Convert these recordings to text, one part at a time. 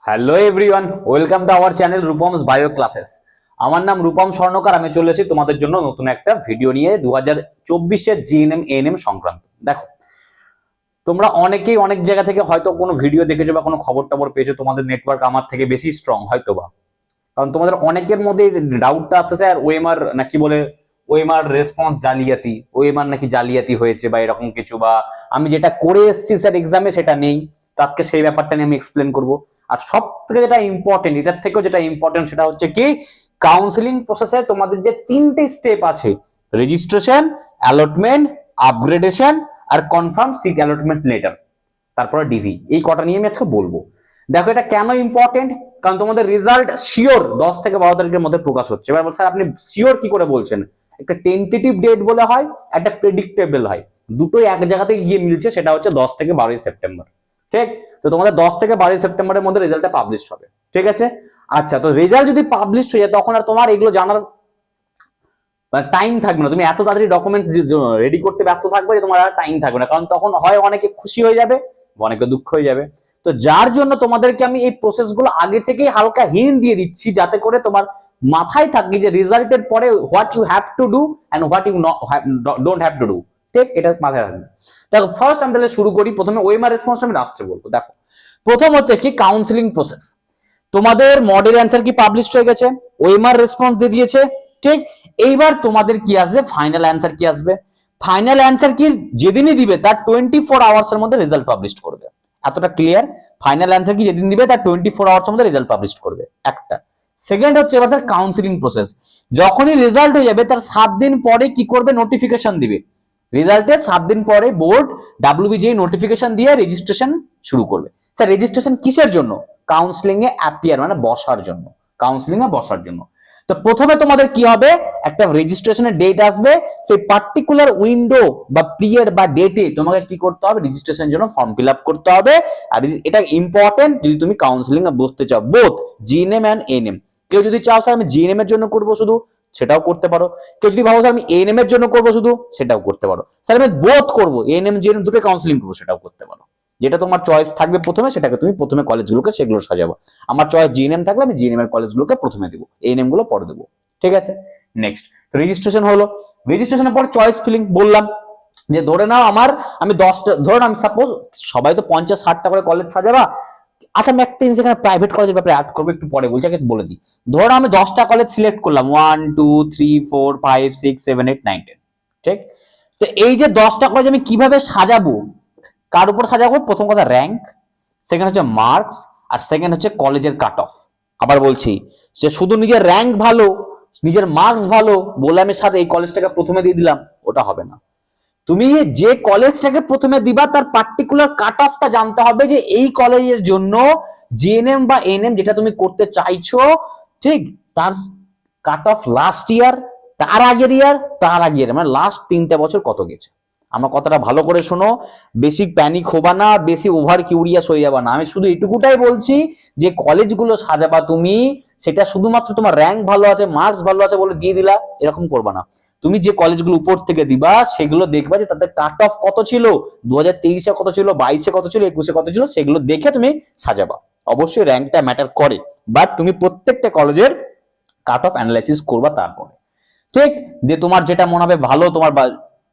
Hello everyone, welcome to our channel Rupam's bio classes. আমার নাম রূপম স্বর্ণকার। আমি চলে এসেছি তোমাদের জন্য নতুন একটা ভিডিও নিয়ে 2024-এর জিএনএম এএনএম সংক্রান্ত। দেখো, তোমরা অনেকেই অনেক জায়গা থেকে হয়তো কোনো ভিডিও দেখেছো বা কোনো খবর টবর পেয়েছো। তোমাদের নেটওয়ার্ক আমার থেকে বেশি স্ট্রং হয়তো বা, কারণ তোমাদের অনেকের মধ্যে ডাউটটা আসছে, স্যার ওএমআর নাকি বলে ওএমআর রেসপন্স জালিয়াতি, ওএমআর নাকি জালিয়াতি হয়েছে বা এরকম কিছু, বা আমি যেটা করে এসেছি স্যার এক্সামে সেটা নেই। তো আজকে সেই ব্যাপারটা নিয়ে আমি এক্সপ্লেন করবো। আর সব থেকে যেটা ইম্পর্টেন্ট, এটার থেকেও যেটা ইম্পর্টেন্ট সেটা হচ্ছে কি, কাউন্সিলিং প্রসেসে তোমাদের যে তিনটে স্টেপ আছে, রেজিস্ট্রেশন, অ্যালটমেন্ট, আপগ্রেডেশন আর কনফার্ম সিট অ্যালটমেন্ট লেটার, তারপরে ডিভি, এই কটা নিয়ে আমি আজকে বলবো। দেখো, এটা কেন ইম্পর্টেন্ট, কারণ তোমাদের রেজাল্ট শিওর 10 থেকে 12 তারিখের মধ্যে প্রকাশ হচ্ছে। এবার স্যার আপনি শিওর কি করে বলছেন? একটা টেন্টেটিভ ডেট বলে হয়, একটা প্রেডিক্টেবল হয়, দুটোই এক জায়গাতে গিয়ে মিলছে, সেটা হচ্ছে 10 থেকে 12 সেপ্টেম্বর। ঠিক? তো তোমাদের 10 থেকে 12 সেপ্টেম্বরের মধ্যে রেজাল্টটা পাবলিশ হবে। ঠিক আছে? আচ্ছা, তো রেজাল্ট যদি পাবলিশ হয়ে যায় তখন আর তোমার এগুলো জানার টাইম থাকবে না। তুমি এত তাড়াতাড়ি ডকুমেন্টস রেডি করতে ব্যস্ত থাকবে যে তোমার আর টাইম থাকবে না, কারণ তখন হয় অনেকে খুশি হয়ে যাবে, অনেকে দুঃখ হয়ে যাবে। তো যার জন্য তোমাদেরকে আমি এই প্রসেসগুলো আগে থেকেই হালকা হিন্ট দিয়ে দিচ্ছি, যাতে করে তোমার মাথায় থাকে যে রেজাল্টের পরে what you have to do and what you don't have to do. ঠিক? এটা মাথায় রাখবে। দেখো, ফার্স্ট আমি তাহলে শুরু করি। প্রথমে ওএমআর রেসপন্স আমি লাস্টে বলবো। দেখো, প্রথম হচ্ছে কি কাউন্সিলিং প্রসেস। তোমাদের মডেল অ্যান্সার কি পাবলিশ হয়ে গেছে, ওএমআর রেসপন্স দিয়ে দিয়েছে। ঠিক? এইবার তোমাদের কি আসবে, ফাইনাল অ্যান্সার কি আসবে। ফাইনাল অ্যান্সার কি যেদিনই দিবে তার 24 আওয়ার্স এর মধ্যে রেজাল্ট পাবলিশ করবে। এতটা ক্লিয়ার? ফাইনাল অ্যান্সার কি যেদিন দিবে তার 24 আওয়ার্স এর মধ্যে রেজাল্ট পাবলিশ করবে, একটা। সেকেন্ড হচ্ছে এবার স্যার কাউন্সিলিং প্রসেস। যখনই রেজাল্ট হয়ে যাবে তার 7 দিন পরে কি করবে, নোটিফিকেশন দিবে। রেজাল্টের 7 দিন পরে বোর্ড ডাব্লিউবিজিএ নোটিফিকেশন দিয়ে রেজিস্ট্রেশন শুরু করবে। স্যার রেজিস্ট্রেশন কিসের জন্য? কাউন্সিলিং এ অ্যাপিয়ার, মানে বসার জন্য। কাউন্সিলিং এ বসার জন্য। তো প্রথমে তোমাদের কি হবে, একটা রেজিস্ট্রেশনের ডেট আসবে। সেই পার্টিকুলার উইন্ডো বা পিরিয়ড বা ডেটে তোমাকে কি করতে হবে, রেজিস্ট্রেশনের জন্য ফর্ম ফিল আপ করতে হবে। আর এটা ইম্পর্টেন্ট যদি তুমি কাউন্সিলিং এ বসতে চাও, বোথ জিএনএম এন্ড এএনএম। কেউ যদি চাও স্যার আমি জিএনএম এর জন্য করবো শুধু, সেটাও করতে পারো। কেউ যদি ভাবো স্যার আমি এএনএম এর জন্য করবো শুধু, সেটাও করতে পারো। স্যার আমি বোথ করবো, এএনএম জিএনএম দুটো কাউন্সিলিং করবো, সেটাও করতে পারো। যেটা তোমার চয়েস থাকবে প্রথমে, সেটাকে তুমি প্রথমে কলেজগুলোকে সেগুলো সাজাবো। আমার চয়েস জিএনএম থাকলে আমি জিএনএম এর কলেজগুলোকে প্রথমে দেবো, এএনএম গুলো পরে দেবো। ঠিক আছে? নেক্সট, রেজিস্ট্রেশন হলো। রেজিস্ট্রেশনের পর চয়েস ফিলিং বললাম, যে ধরে নাও আমার, আমি 10টা, ধরুন আমি সাপোজ, সবাই তো 50-60টা করে কলেজ সাজাবা। আচ্ছা, আমি একটা জিনিস এখানে প্রাইভেট কলেজের ব্যাপারে অ্যাড করবো, একটু পরে বলছি, আগে বলে দিই। ধরো আমি 10টা কলেজ সিলেক্ট করলাম, 1 2 3 4 5 6 7 8 9 10। ঠিক? তো এই যে 10টা কলেজ আমি কিভাবে সাজাবো, কার উপর সাজাবো? প্রথম কথা র্যাঙ্ক, সেকেন্ড হচ্ছে মার্কস, আর সেকেন্ড হচ্ছে কলেজের কাট অফ। আবার বলছি, যে শুধু নিজের র্যাঙ্ক ভালো, নিজের মার্কস ভালো বলে আমি সাথে এই কলেজটাকে প্রথমে দিয়ে দিলাম, ওটা হবে না। তুমি যে কলেজটাকে প্রথমে দিবা তার পার্টিকুলার কাট অফটা জানতে হবে, যে এই কলেজের জন্য জিএনএম বা এনএম যেটা তুমি করতে চাইছো, ঠিক, তার কাট অফ লাস্ট ইয়ার, তার আগের ইয়ার, তার আগের, মানে লাস্ট 3টে বছর কত গেছে। আমার কথাটা ভালো করে শোনো, বেশি প্যানিক হবা না, বেশি ওভার কিউরিয়াস হয়ে যাবা না। আমি শুধু এটুকুটাই বলছি, যে কলেজগুলো সাজাবা তুমি, সেটা শুধুমাত্র তোমার র্যাঙ্ক ভালো আছে, মার্কস ভালো আছে বলে দিয়ে দিলা, এরকম করবা না। তুমি যে কলেজগুলো উপর থেকে দিবা সেগুলো দেখবা যে তাদের কাট অফ কত ছিল, 2023-এ কত ছিল, 22-এ কত ছিল, 21-এ কত ছিল, সেগুলো দেখে তুমি সাজাবা। অবশ্যই র্যাঙ্কটা ম্যাটার করে, বাট তুমি প্রত্যেকটা কলেজের কাট অফ অ্যানালাইসিস করবা তারপরে। ঠিক? যে তোমার যেটা মনে হবে ভালো, তোমার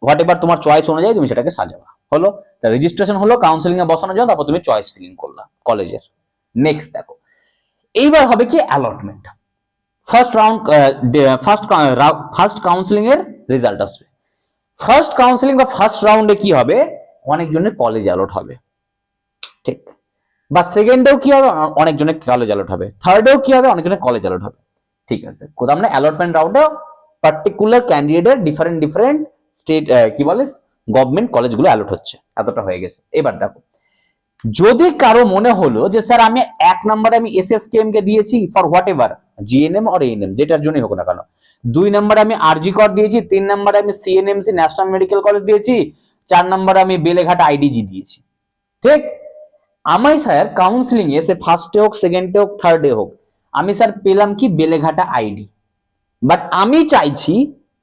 হোয়াট এভার তোমার চয়েস অনুযায়ী তুমি সেটাকে সাজাবা। হলো? রেজিস্ট্রেশন হলো, কাউন্সিলিং এ বসানোর জন্য, তারপর তুমি চয়েস ফিলিং করলা কলেজের। নেক্সট দেখো, এইবার হবে কি allotment. First round, first counselling এর রেজাল্ট আসবে। ফার্স্ট কাউন্সিলিং বা ফার্স্ট রাউন্ডে কি হবে, অনেকজনের কলেজ অ্যালট হবে। ঠিক? বা সেকেন্ডেও কি হবে, অনেকজনের কলেজ অ্যালট হবে। থার্ডেও কি হবে, অনেকজনের কলেজ অ্যালট হবে। ঠিক আছে? কোথাও মানে অ্যালটমেন্ট রাউন্ডে পার্টিকুলার ক্যান্ডিডেটের ডিফারেন্ট ডিফারেন্ট স্টেট, কি বলে, গভর্নমেন্ট কলেজগুলো অ্যালট হচ্ছে। এতটা হয়ে গেছে। এবার দেখো, যদি কারো মনে হলো যে স্যার আমি 1 নম্বরে আমি এসএসকেএম কে দিয়েছি for what ever, GNM or ANM যেটার জন্যই হোক না কেন, 2 নম্বরে আমি আরজি কর দিয়েছি, 3 নম্বরে আমি সিএনএমসি ন্যাশনাল মেডিকেল কলেজ দিয়েছি, 4 নম্বরে আমি বেলেঘাট আইডিজি দিয়েছি। ঠিক? আমি স্যার কাউন্সিলিং এ, সে ফার্স্টে হোক, সেকেন্ডে হোক, থার্ডে হোক, আমি স্যার পেলাম কি, বেলেঘাটা আইডি। বাট আমি চাইছি,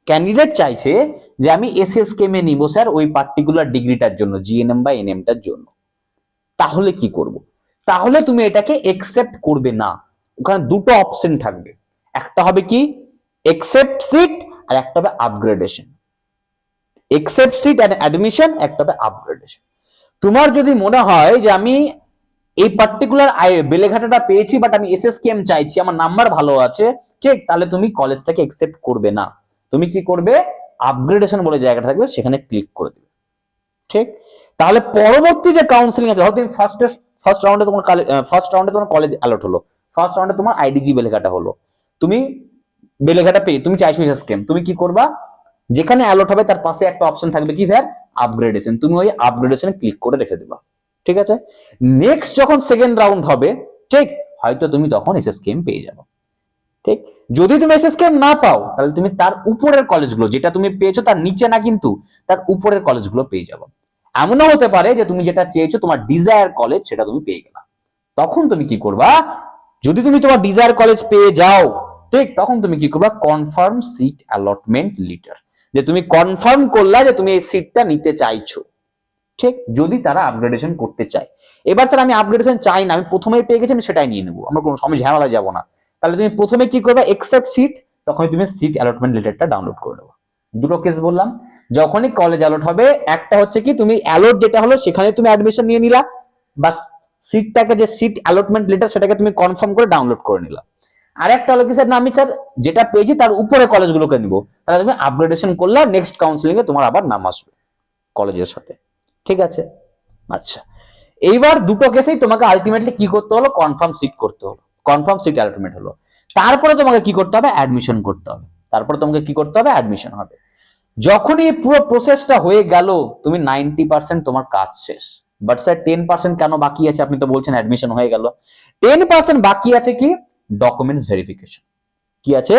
ক্যান্ডিডেট চাইছে যে আমি এসএসকেএম এ নিব স্যার ওই পার্টিকুলার ডিগ্রিটার জন্য, জিএনএম বা এনএমটার জন্য। তাহলে কি করব? তাহলে তুমি এটাকে একসেপ্ট করবে না। ওখানে দুটো অপশন থাকবে, একটা হবে কি একসেপ্ট সিট আর একটা হবে upgradation. Accept seat and admission, একটা হবে আপগ্রেডেশন। তোমার যদি মনে হয় যে আমি এই পার্টিকুলার বেলেঘাটাটা পেয়েছি বাট আমি এসএসকেএম চাইছি, আমার নাম্বার ভালো আছে, ঠিক, তাহলে তুমি কলেজটাকে একসেপ্ট করবে না। তুমি কি করবে, আপগ্রেডেশন বলে জায়গাটা থাকবে সেখানে ক্লিক করে দিবে, ঠিক। তাহলে পরবর্তী যে কাউন্সিলিং আছে, তুমি ফার্স্ট রাউন্ডে তোমার কলেজ অ্যালট হলো, ফার্স্ট রাউন্ডে তোমার আইডিজি বেলেঘাটা হলো, তুমি বেলেঘাটা পেয়ে তুমি চাইছো এসএসকেএম, তুমি কি করবা, যেখানে অ্যালট হবে তার পাশে একটা অপশন থাকবে কি স্যার আপগ্রেডেশন, তুমি ওই আপগ্রেডেশনে ক্লিক করে রেখে দেবা, ঠিক আছে। নেক্সট যখন সেকেন্ড রাউন্ড হবে, ঠিক, হয়তো তুমি তখন এসএসকেএম পেয়ে যাবে, ঠিক। যদি তুমি এসএসকেএম না পাও তাহলে তুমি তার উপরের কলেজগুলো, যেটা তুমি পেয়েছো তার নিচে না কিন্তু তার উপরের কলেজগুলো পেয়ে যাবে। এমনও হতে পারে যে তুমি যেটা চেয়েছো তোমার ডিজায়ার কলেজ সেটা তুমি পেয়ে গেলা, তখন তুমি কি করবা, যদি তুমি তোমার ডিজায়ার কলেজ পেয়ে যাও, ঠিক, তখন তুমি কি করবা, কনফার্ম সিট অ্যালটমেন্ট লেটার, যে তুমি কনফার্ম করলা যে তুমি এই সিটটা নিতে চাইছো, ঠিক। যদি তারা আপগ্রেডেশন করতে চায়, এবার স্যার আমি আপগ্রেডেশন চাই না, আমি প্রথমেই পেয়ে গেছি আমি সেটাই নিয়ে নেবো, আমরা কোনো সময় ঝামেলা যাবো না, তাহলে তুমি প্রথমে কি করবে, একসেপ্ট সিট, তখন তুমি সিট অ্যালটমেন্ট লেটারটা ডাউনলোড করে নেবো। দুটো কেস বললাম, যখনই কলেজ অ্যালট হবে, একটা হচ্ছে কি তুমি অ্যালট যেটা হলো সেখানে তুমি অ্যাডমিশন নিয়ে নিলা, বা সিটটাকে যে সিট অ্যালটমেন্ট লেটার সেটাকে তুমি কনফার্ম করে ডাউনলোড করে নিলা। আর একটা হলো কি স্যার না আমি স্যার যেটা পেয়েছি তার উপরে কলেজগুলোকে নিব, তাহলে তুমি আপগ্রেডেশন করলে নেক্সট কাউন্সিলিং এ তোমার আবার নাম আসবে কলেজের সাথে, ঠিক আছে। আচ্ছা, এইবার দুটো কেসেই তোমাকে আলটিমেটলি কি করতে হলো, কনফার্ম সিট করতে হলো, কনফার্ম সিট অ্যালটমেন্ট হলো, তারপরে তোমাকে কি করতে হবে, অ্যাডমিশন করতে হবে, তারপরে তোমাকে কি করতে হবে, অ্যাডমিশন হবে। যখনই এই পুরো প্রসেসটা হয়ে গেল, তুমি 90% তোমার কাজ শেষ। বাট স্যার 10% কেন বাকি আছে, আপনি তো বলছেন অ্যাডমিশন হয়ে গেল, 10% বাকি আছে কি, ডকুমেন্টস ভেরিফিকেশন। কি আছে,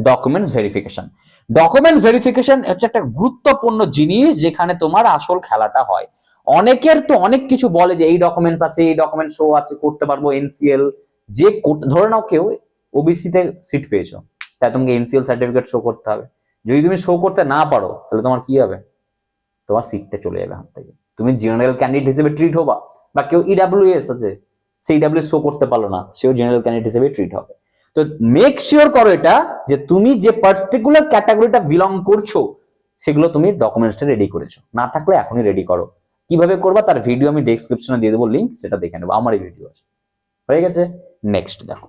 ডকুমেন্টস ভেরিফিকেশন। ডকুমেন্টস ভেরিফিকেশন হচ্ছে একটা গুরুত্বপূর্ণ জিনিস যেখানে তোমার আসল খেলাটা হয়। অনেকের তো অনেক কিছু বলে যে এই ডকুমেন্টস আছে, এই ডকুমেন্ট শো আছে, করতে পারবো এনসিএল, যে ধরে নাও কেউ ওবিসি তে সিট পেয়েছো, তাই তোমাকে এনসিএল সার্টিফিকেট শো করতে হবে। যদি তুমি শো করতে না পারো তাহলে তোমার কি হবে, তোমার সিটটা চলে যাবে হাত থেকে, তুমি জেনারেল ক্যান্ডিডেট হিসেবে ট্রিট হবা। বা কেউ ইডাব্লিউএস আছে, সেই ইডাব্লিউ শো করতে পারলো না, সেও জেনারেল ক্যান্ডিডেট হিসেবে ট্রিট হবে। তো মেক শিওর করো এটা যে তুমি যে পার্টিকুলার ক্যাটাগরিটা বিলং করছো সেগুলো তুমি ডকুমেন্টসটা রেডি করেছো, না থাকলে এখনই রেডি করো। কিভাবে করবা তার ভিডিও আমি ডেসক্রিপশনে দিয়ে দেবো লিঙ্ক, সেটা দেখে নেবো, আমারই ভিডিও আছে। হয়ে গেছে, নেক্সট দেখো,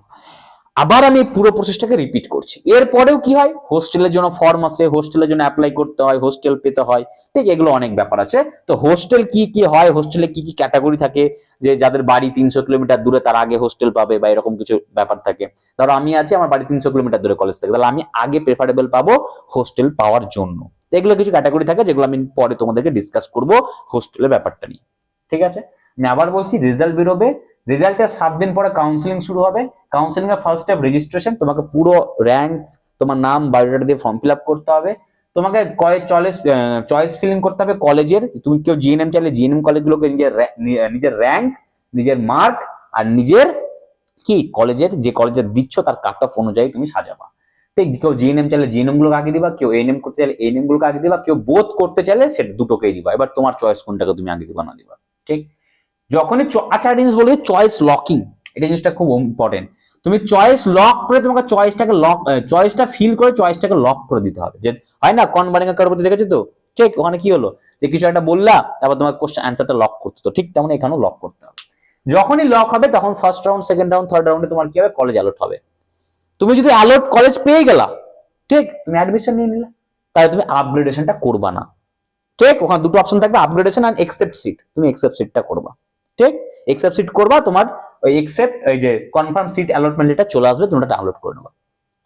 আবার আমি পুরো প্রসেসটাকে রিপিট করছি। এরপরেও কি হয়, হোস্টেলের জন্য ফর্ম আছে, হোস্টেলের জন্য অ্যাপ্লাই করতে হয়, হোস্টেল পেতে হয়, ঠিক, এগুলো অনেক ব্যাপার আছে। তো হোস্টেল কি কি হয়, হোস্টেলে কি কি ক্যাটাগরি থাকে, যে যাদের বাড়ি 300 কিলোমিটার দূরে তার আগে হোস্টেল পাবে বা এরকম কিছু ব্যাপার থাকে। ধরো আমি আছি, আমার বাড়ি 300 কিলোমিটার দূরে কলেজ থেকে, তাহলে আমি আগে প্রেফারেবল পাবো হোস্টেল পাওয়ার জন্য। এগুলো কিছু ক্যাটাগরি থাকে যেগুলো আমি পরে তোমাদেরকে ডিসকাস করবো হোস্টেলের ব্যাপারটা নিয়ে, ঠিক আছে। আমি আবার বলছি, রেজাল্ট বেরোবে, রেজাল্টের 7 দিন পরে কাউন্সিলিং শুরু হবে। কাউন্সিলিং এর ফার্স্ট স্টেপ রেজিস্ট্রেশন, তোমাকে পুরো র্যাঙ্ক, তোমার নাম, বায়োডাটা দিয়ে ফর্ম ফিল আপ করতে হবে। তোমাকে চয়েস ফিলিং করতে হবে কলেজের, তুমি কেউ জিএনএম চাইলে জিএনএম কলেজগুলোকে নিজের র্যাঙ্ক, নিজের মার্ক আর নিজের কি কলেজের, যে কলেজের দিচ্ছ তার কাট অফ অনুযায়ী তুমি সাজাবা, ঠিক। কেউ জিএনএম চাইলে জিএনএম গুলোকে আগে দিবা, কেউ এএনএম করতে চাইলে এএনএম গুলোকে আগে দিবা, কেউ বোথ করতে চাইলে সেটা দুটোকেই দিবা। এবার তোমার চয়েস কোনটাকে তুমি আগে দিবা না দিবা, ঠিক। যখনই আচ্ছা জিনিস বলি, চয়েস লকিং, এটা জিনিসটা খুব ইম্পর্টেন্ট। তুমি চয়েস লক করে তোমাকে চয়েসটা ফিল করে চয়েসটাকে লক করে দিতে হবে। যে হয় না কনভার্টিং এর পদ্ধতি দেখেছো তো, ঠিক, ওখানে কি হলো যে কিছু একটা বললা, তারপর তোমার কোশ্চেন অ্যান্সারটা লক করতে, তো ঠিক তেমন এখানেও লক করতে হবে। যখনই লক হবে তখন first round, second round, third রাউন্ডে তোমার কি হবে, কলেজ অ্যালট হবে। তুমি যদি অ্যালট কলেজ পেয়ে গেলা, ঠিক, তুমি অ্যাডমিশন নিয়ে নিলা, তাহলে তুমি আপগ্রেডেশনটা করবা না, ঠিক। ওখানে দুটো অপশন থাকবে, আপগ্রেডেশন আর একসেপ্ট সিট, তুমি একসেপ্ট সিটটা করবা, ঠিক। একসেপ্ট সিট করবা, তোমার ওই একসেপ্ট ওই যে কনফার্ম সিট অ্যালটমেন্ট লেটার চলে আসবে, তোমরা ডাউনলোড করে নেবা,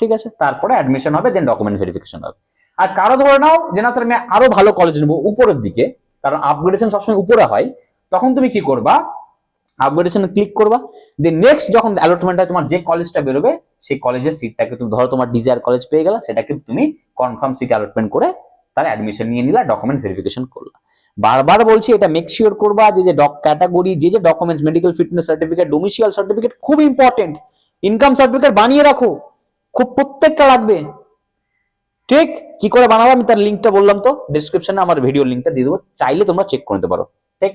ঠিক আছে। তারপরে অ্যাডমিশন হবে, দেন ডকুমেন্ট ভেরিফিকেশন হবে। আর কারো ধরে নাও যে না স্যার আমি আরো ভালো কলেজ নেবো উপরের দিকে, কারণ আপগ্রেডেশন সবসময় উপরে হয়, তখন তুমি কি করবা, আপগ্রেডেশনে ক্লিক করবা। দেন নেক্সট যখন অ্যালটমেন্ট হয়, তোমার যে কলেজটা বেরোবে সেই কলেজের সিটটাকে তুমি ধরো তোমার ডিজায়ার কলেজ পেয়ে গেলা, সেটাকে তুমি কনফার্ম সিট অ্যালটমেন্ট করে তার অ্যাডমিশন নিয়ে নিলা, ডকুমেন্ট ভেরিফিকেশন করলা। বারবার বলছি এটা মেক শিওর করবা যে যে ক্যাটাগরি, যে যে documents, medical fitness certificate, domicile certificate খুব ইম্পর্টেন্ট, ইনকাম সার্টিফিকেট বানিয়ে রাখো, খুব প্রত্যেকটা লাগবে, ঠিক। কি করে বানাবো আমি তার লিঙ্কটা বললাম তো, ডেসক্রিপশনে আমার ভিডিও লিঙ্কটা দিয়ে দেবো, চাইলে তোমরা চেক করে নিতে পারো, ঠিক।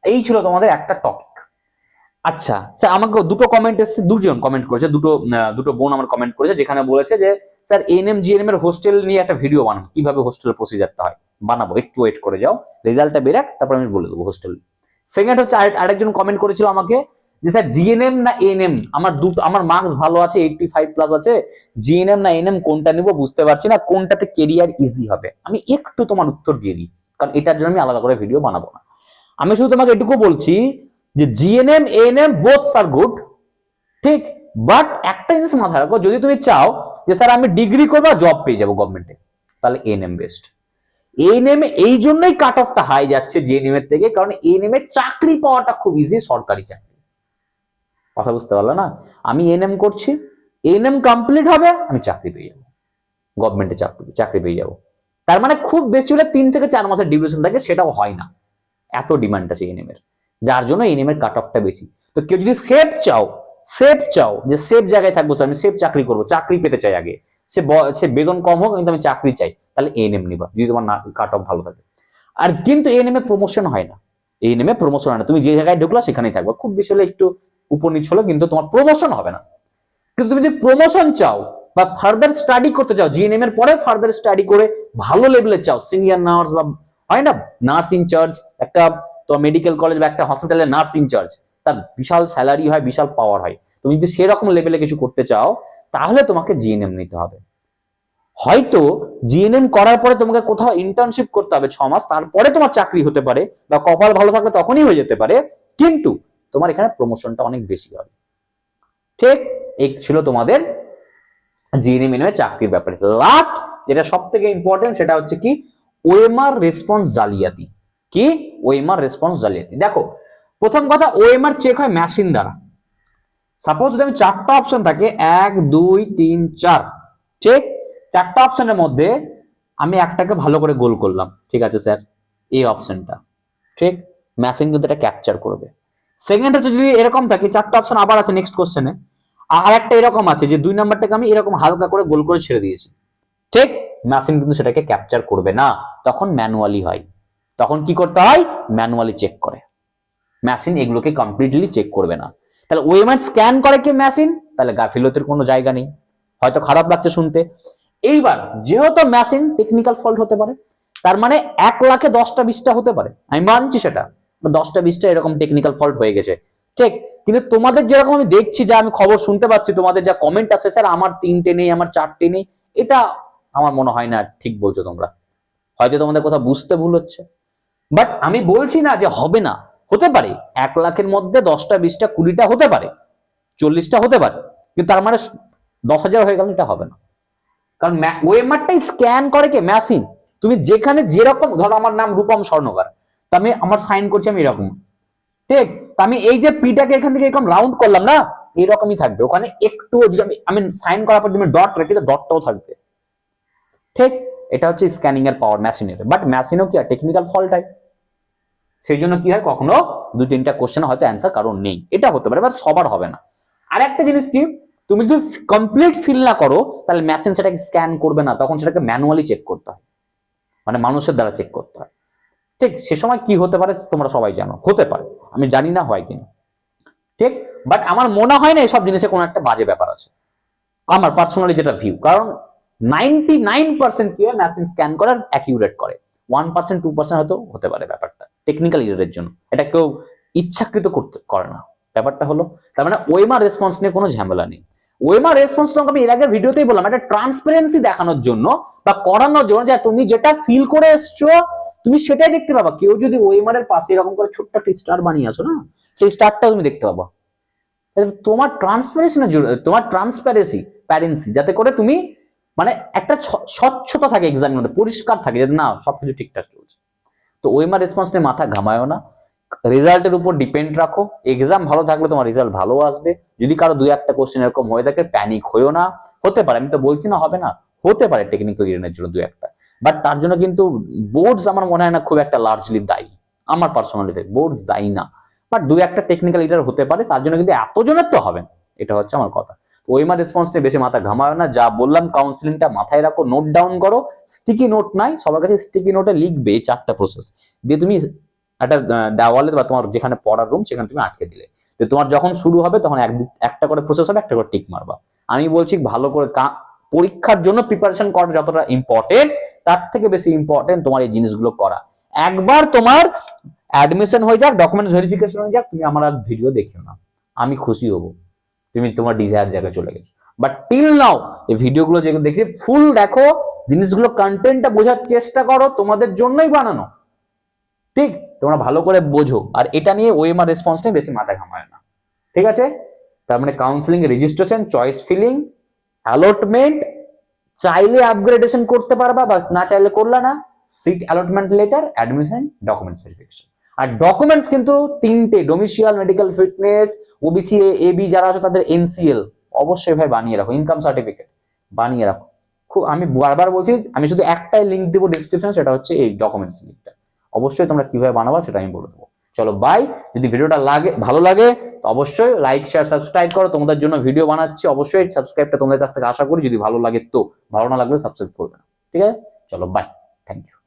এই ছিল তোমাদের একটা টপিক। আচ্ছা স্যার, আমাকে দুটো কমেন্ট এসেছে, দুজন কমেন্ট করেছে, দুটো বোন আমার কমেন্ট করেছে, যেখানে বলেছে যে স্যার এএনএম জিএনএম এর হোস্টেল নিয়ে একটা ভিডিও বানাবো, কিভাবে হোস্টেলের প্রসিজারটা হয় বানাবো, একটু ওয়েট করে যাও, রেজাল্টটা বেরাক তারপর আমি বলে দেবো হোস্টেল। সেকেন্ড হচ্ছে আরেকজন কমেন্ট করেছিল আমাকে যে স্যার জিএনএম না এএনএম, আমার মার্কস ভালো আছে, 85+ আছে, জিএনএম না এএনএম কোনটা নিব বুঝতে পারছি না, কোনটাতে কেরিয়ার ইজি হবে। আমি একটু তোমার উত্তর দিয়ে দিই, কারণ এটার জন্য আমি আলাদা করে ভিডিও বানাবো না। আমি শুধু তোমাকে এটুকু বলছি যে জিএনএম এএনএম বোথস আর গুড, ঠিক, বাট একটা জিনিস মাথায় রাখো, যদি তুমি চাও যে স্যার আমি ডিগ্রি করবো জব পেয়ে যাবো গভর্নমেন্টে, তাহলে এএনএম বেস্ট। এএনএম এই জন্যই কাট অফটা হাই যাচ্ছে জিএনএম এর থেকে, কারণ এএনএম এর চাকরি পাওয়াটা খুব ইজি, সরকারি চাকরি। কথা বুঝতে পারলো না? আমি এএনএম করছি, এএনএম কমপ্লিট হবে, আমি চাকরি পেয়ে যাবো, গভর্নমেন্টে চাকরি পেয়ে যাবো। তার মানে খুব বেশি হলে 3 থেকে 4 মাসের ডিউরেশন থাকে, সেটাও হয় না, এত ডিমান্ড আছে এএনএম এর, যার জন্য এএনএম এর কাট অফটা বেশি। তো কেউ যদি সেফ চাও যে সেফ জায়গায় থাকবো, আমি সেফ চাকরি করবো, চাকরি পেতে চাই আগে, সে বেতন কম হোক কিন্তু আমি চাকরি চাই, তাহলে এএনএম নিবা যদি তোমার কাট অফ ভালো থাকে। আর কিন্তু এএনএম এ প্রমোশন হয় না, এএনএম এ প্রমোশন হয় না, তুমি যে জায়গায় ঢুকলা সেখানেই থাকবে, খুব বেশি হলে একটু উপর নিচ হলো, কিন্তু তোমার প্রমোশন হবে না। কিন্তু তুমি যদি প্রমোশন চাও বা ফার্দার স্টাডি করতে চাও, জিএনএম এর পরে ফার্দার স্টাডি করে ভালো লেভেলে চাও, সিনিয়র নার্স বা হয় না নার্স ইনচার্জ, একটা তো মেডিকেল কলেজ বা একটা হসপিটালের নার্স ইনচার্জ, তার বিশাল স্যালারি হয়, বিশাল পাওয়ার হয়, তুমি যদি সেরকম লেভেলে কিছু করতে চাও তাহলে তোমাকে জিএনএম নিতে হবে। হয়তো জিএনএম করার পরে তোমাকে কোথাও ইন্টার্নশিপ করতে হবে 6 মাস, তারপরে তোমার চাকরি হতে পারে, বা কপাল ভালো থাকলে তখনই হয়ে যেতে পারে, কিন্তু তোমার এখানে প্রমোশনটা অনেক বেশি হবে। ঠিক, এই ছিল তোমাদের জিএনএম এর চাকরির ব্যাপারে। লাস্ট যেটা সব থেকে ইম্পর্টেন্ট সেটা হচ্ছে কি, ওএমআর রেসপন্স জালিয়াতি। কি? ওএমআর রেসপন্স জালিয়াতি। দেখো, প্রথম কথা, ওএমআর চেক হয় মেশিন দ্বারা। সাপোজ যদি আমি 4টা অপশন থাকে, 1 2 3 4, ঠিক, 4টা অপশনের মধ্যে আমি একটাকে ভালো করে গোল করলাম, ঠিক আছে স্যার, এই অপশনটা, ঠিক, মেশিন কিন্তু এটা ক্যাপচার করবে। সেকেন্ড হচ্ছে যদি এরকম থাকে, 4টা অপশন আবার আছে নেক্সট কোশ্চেনে, আর একটা এরকম আছে যে 2 নাম্বারটাকে আমি এরকম হালকা করে গোল করে ছেড়ে দিয়েছি, ঠিক, মেশিন কিন্তু সেটাকে ক্যাপচার করবে না, তখন ম্যানুয়ালি হয়। তখন কি করতে হয়? ম্যানুয়ালি চেক করে, মেশিন এগুলোকে কমপ্লিটলি চেক করবে না। তাহলে ওএমআর স্ক্যান করে কি মেশিন, তাহলে গাফিলতির কোনো জায়গা নেই। হয়তো খারাপ লাগছে শুনতে, এইবার যেহেতু মেশিন টেকনিক্যাল ফল্ট হতে পারে, তার মানে 1 লাখে 10টা 20টা হতে পারে, আমি মানছি সেটা, 10টা 20টা এরকম টেকনিক্যাল ফল্ট হয়ে গেছে, ঠিক, কিন্তু তোমাদের যেরকম আমি দেখছি, যা আমি খবর শুনতে পাচ্ছি, তোমাদের যা কমেন্ট আছে, স্যার আমার 3টে নেই, আমার 4টে নেই, এটা আমার মনে হয় না ঠিক বলছো তোমরা, হয়তো তোমাদের কথা বুঝতে ভুল হচ্ছে। বাট আমি বলছি না যে হবে না, হতে পারে 1 লাখের মধ্যে 10টা 20টা 20টা হতে পারে, 40টা হতে পারে, কিন্তু তার মানে 10,000 হয়ে গেল, এটা হবে না। কারণ ওএমআরটাই স্ক্যান করে কে? মেশিন। তুমি যেখানে যেরকম, ধরো আমার নাম রূপম স্বর্ণকার, তা আমি আমার সাইন করছি আমি এরকম, ঠিক, তা আমি এই যে পিটাকে এখান থেকে এরকম রাউন্ড করলাম না, এরকমই থাকবে, ওখানে একটু যদি আমি সাইন করার পর তুমি ডট রেখে, ডটটাও থাকবে, ঠিক। এটা হচ্ছে স্ক্যানিং এর পাওয়ার মেশিনের, বাট মেশিনও কি টেকনিক্যাল ফল্ট হয়, সেই জন্য কি হয়, কখনো 2-3টা কোশ্চেন হয়তো অ্যান্সার কারণ নেই, এটা হতে পারে, বাট সবার হবে না। আর একটা জিনিস কি, তুমি যদি কমপ্লিট ফিল না করো, তাহলে মেশিন সেটাকে স্ক্যান করবে না, তখন সেটাকে ম্যানুয়ালি চেক করতে হয়, মানে মানুষের দ্বারা চেক করতে হয়, ঠিক। সে সময় কি হতে পারে তোমরা সবাই জানো, হতে পারে, আমি জানি না হয় কিনা, ঠিক, বাট আমার মনে হয় না এসব জিনিসে কোনো একটা বাজে ব্যাপার আছে, আমার পার্সোনালি যেটা ভিউ, কারণ 99% কি হয়, মেশিন স্ক্যান করার অ্যাকিউরেট করে, 1% 2% হয়তো হতে পারে ব্যাপারটা টেকনিক্যাল এররের জন্য, এটা কেউ ইচ্ছাকৃত করে না, ব্যাপারটা হলো। তার মানে ওএমআর রেসপন্স নিয়ে কোনো ঝামেলা নেই। ওএমআর রেসপন্স তোমাকে আমি এর আগের ভিডিওতেই বললাম, একটা ট্রান্সপারেন্সি দেখানোর জন্য বা করানোর জন্য, যে তুমি যেটা ফিল করে এসছো তুমি সেটাই দেখতে পাবা। কেউ যদি ওএমআর এর পাশে এরকম করে ছোট্ট একটা স্টার বানিয়ে আসো না, সেই স্টারটাও তুমি দেখতে পাবা। তোমার ট্রান্সপারেন্সি না, তোমার প্যারেন্সি, যাতে করে তুমি মানে একটা স্বচ্ছতা থাকে এক্সামের মধ্যে, পরিষ্কার থাকে, যাতে না সবকিছু ঠিকঠাক চলছে। তো ওএমআর রেসপন্স নিয়ে মাথা ঘামায়ও না, রেজাল্টের উপর ডিপেন্ড রাখো, এক্সাম ভালো থাকলে তোমার রেজাল্ট ভালো আসবে। যদি কারো 2-1টা কোশ্চেন এরকম হয়ে থাকে, প্যানিক হয়েও না, হতে পারে, আমি তো বলছি না হবে না, হতে পারে টেকনিক্যাল রিজনের জন্য 2-1টা, বাট তার জন্য কিন্তু বোর্ডস আমার মনে হয় না খুব একটা লার্জলি দায়ী, আমার পার্সোনালি বোর্ডস দায়ী না, বাট 2-1টা টেকনিক্যাল এরর হতে পারে, তার জন্য কিন্তু এতজনের তো হবে না, এটা হচ্ছে আমার কথা। ওএমআর রেসপন্স নিয়ে বেশি মাথা ঘামায় না, যা বললাম কাউন্সিলিংটা মাথায় রাখো, নোট ডাউন করো, স্টিকি নোট নাই সবার কাছে, স্টিকি নোটে লিখবে 4টা প্রসেস, দিয়ে তুমি একটা দেওয়ালে বা তোমার যেখানে পড়ার রুম সেখানে তুমি আটকে দিলে, তো তোমার যখন শুরু হবে তখন একটা করে প্রসেস হবে, একটা করে টিক মারবা। আমি বলছি ভালো করে পরীক্ষার জন্য প্রিপারেশন করা যতটা ইম্পর্টেন্ট, তার থেকে বেশি ইম্পর্টেন্ট তোমার এই জিনিসগুলো করা। একবার তোমার অ্যাডমিশন হয়ে যাক, ডকুমেন্টস ভেরিফিকেশন হয়ে যাক, তুমি আমার আর ভিডিও দেখিও না, আমি খুশি হব, তুমি তোমার ডিজায়ার জায়গায় চলে গেছো। বাট টিল নাও এই ভিডিওগুলো যেগুলো দেখে ফুল দেখো, জিনিসগুলো কন্টেন্টটা বোঝার চেষ্টা করো, তোমাদের জন্যই বানানো, ঠিক? তোমরা ভালো করে বোঝো, আর এটা নিয়ে ওএমআর রেসপন্স নিয়ে বেশি মাথা ঘামায় না, ঠিক আছে? তার মানে counselling, registration, choice filling, allotment, চাইলে আপগ্রেডেশন করতে পারবা বা না চাইলে করলা না, seat allotment letter, admission, documents verification. আর ডকুমেন্টস কিন্তু তিনটে, domicile, medical fitness, OBC AB যারা আছে তাদের এনসিএল অবশ্যই ভাই বানিয়ে রাখো, ইনকাম সার্টিফিকেট বানিয়ে রাখো। খুব আমি বারবার বলছি, আমি শুধু একটাই লিঙ্ক দেবো ডিসক্রিপশন, সেটা হচ্ছে এই ডকুমেন্টস লিঙ্কটা। অবশ্যই তোমরা কিভাবে বানাবা সেটা আমি বলে দেবো। চলো বাই। যদি ভিডিওটা ভালো লাগে তো অবশ্যই লাইক, শেয়ার, সাবস্ক্রাইব করো। তোমাদের জন্য ভিডিও বানাচ্ছি, অবশ্যই সাবস্ক্রাইবটা তোমাদের কাছ থেকে আশা করি। যদি ভালো লাগে তো, ভালো না লাগলে সাবস্ক্রাইব করবে না, ঠিক আছে? চলো বাই, থ্যাংক ইউ।